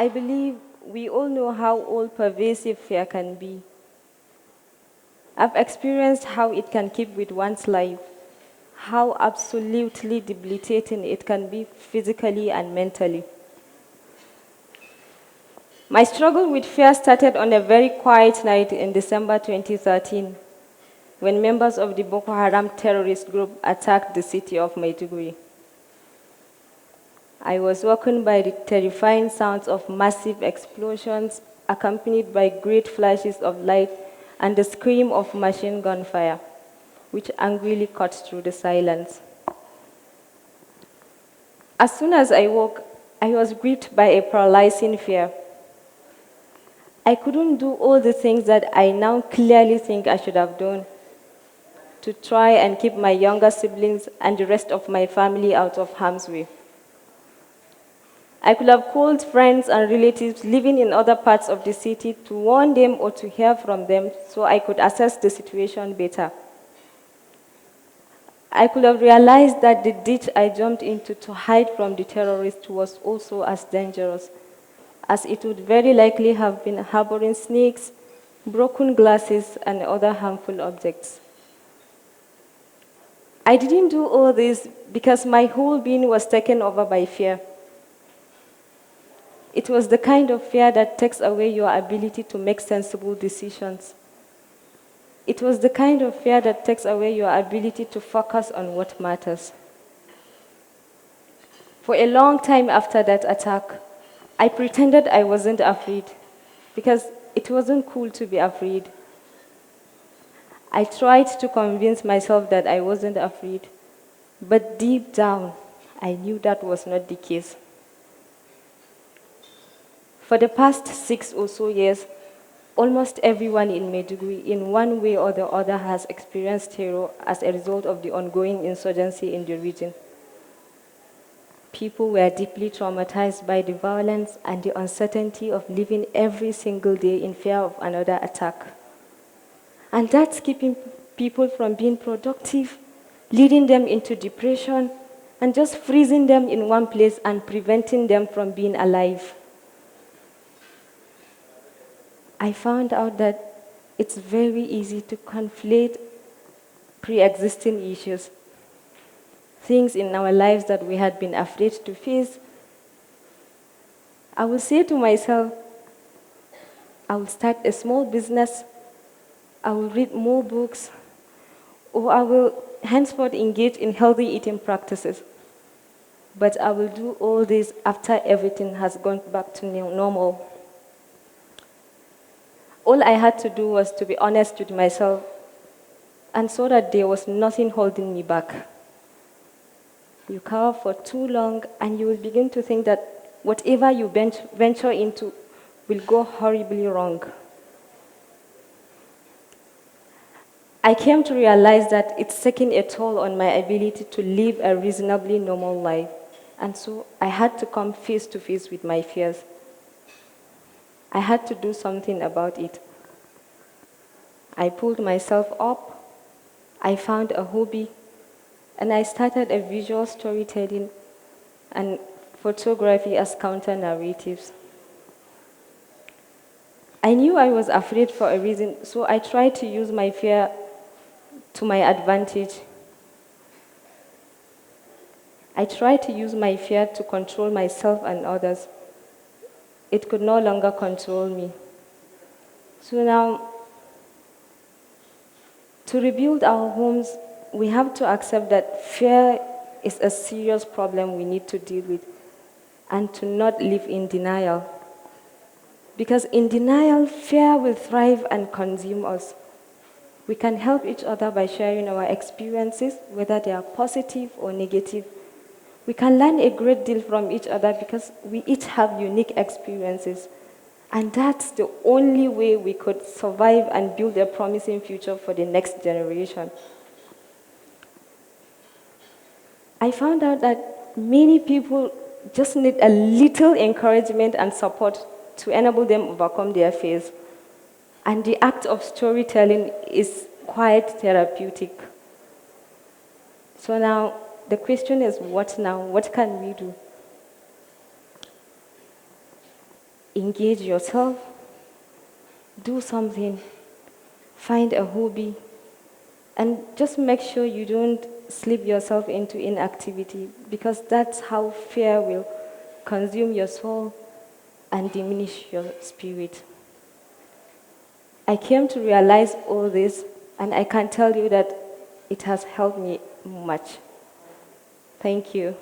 I believe we all know how all pervasive fear can be. I've experienced how it can keep with one's life, how absolutely debilitating it can be physically and mentally. My struggle with fear started on a very quiet night in December 2013, when members of the Boko Haram terrorist group attacked the city of Maiduguri. I was woken by the terrifying sounds of massive explosions, accompanied by great flashes of light and the scream of machine gun fire, which angrily cut through the silence. As soon as I woke, I was gripped by a paralyzing fear. I couldn't do all the things that I now clearly think I should have done to try and keep my younger siblings and the rest of my family out of harm's way. I could have called friends and relatives living in other parts of the city to warn them or to hear from them so I could assess the situation better. I could have realized that the ditch I jumped into to hide from the terrorists was also as dangerous, as it would very likely have been harboring snakes, broken glasses, and other harmful objects. I didn't do all this because my whole being was taken over by fear. It was the kind of fear that takes away your ability to make sensible decisions. It was the kind of fear that takes away your ability to focus on what matters. For a long time after that attack, I pretended I wasn't afraid because it wasn't cool to be afraid. I tried to convince myself that I wasn't afraid, but deep down, I knew that was not the case. For the past 6 or so years, almost everyone in Maiduguri, in one way or the other, has experienced terror as a result of the ongoing insurgency in the region. People were deeply traumatized by the violence and the uncertainty of living every single day in fear of another attack. And that's keeping people from being productive, leading them into depression, and just freezing them in one place and preventing them from being alive. I found out that it's very easy to conflate pre-existing issues, things in our lives that we had been afraid to face. I will say to myself, I will start a small business, I will read more books, or I will henceforth engage in healthy eating practices. But I will do all this after everything has gone back to normal. All I had to do was to be honest with myself and saw that there was nothing holding me back. You cower for too long and you will begin to think that whatever you venture into will go horribly wrong. I came to realize that it's taking a toll on my ability to live a reasonably normal life, and so I had to come face to face with my fears. I had to do something about it. I pulled myself up, I found a hobby, and I started a visual storytelling and photography as counter-narratives. I knew I was afraid for a reason, so I tried to use my fear to my advantage. I tried to use my fear to control myself and others. It could no longer control me. So now, to rebuild our homes, we have to accept that fear is a serious problem we need to deal with, and to not live in denial. Because in denial, fear will thrive and consume us. We can help each other by sharing our experiences, whether they are positive or negative. We can learn a great deal from each other because we each have unique experiences. And that's the only way we could survive and build a promising future for the next generation. I found out that many people just need a little encouragement and support to enable them overcome their fears. And the act of storytelling is quite therapeutic. So now, the question is, what now? What can we do? engage yourself, do something, find a hobby, and just make sure you don't slip yourself into inactivity, because that's how fear will consume your soul and diminish your spirit. I came to realize all this, and I can tell you that it has helped me much. Thank you.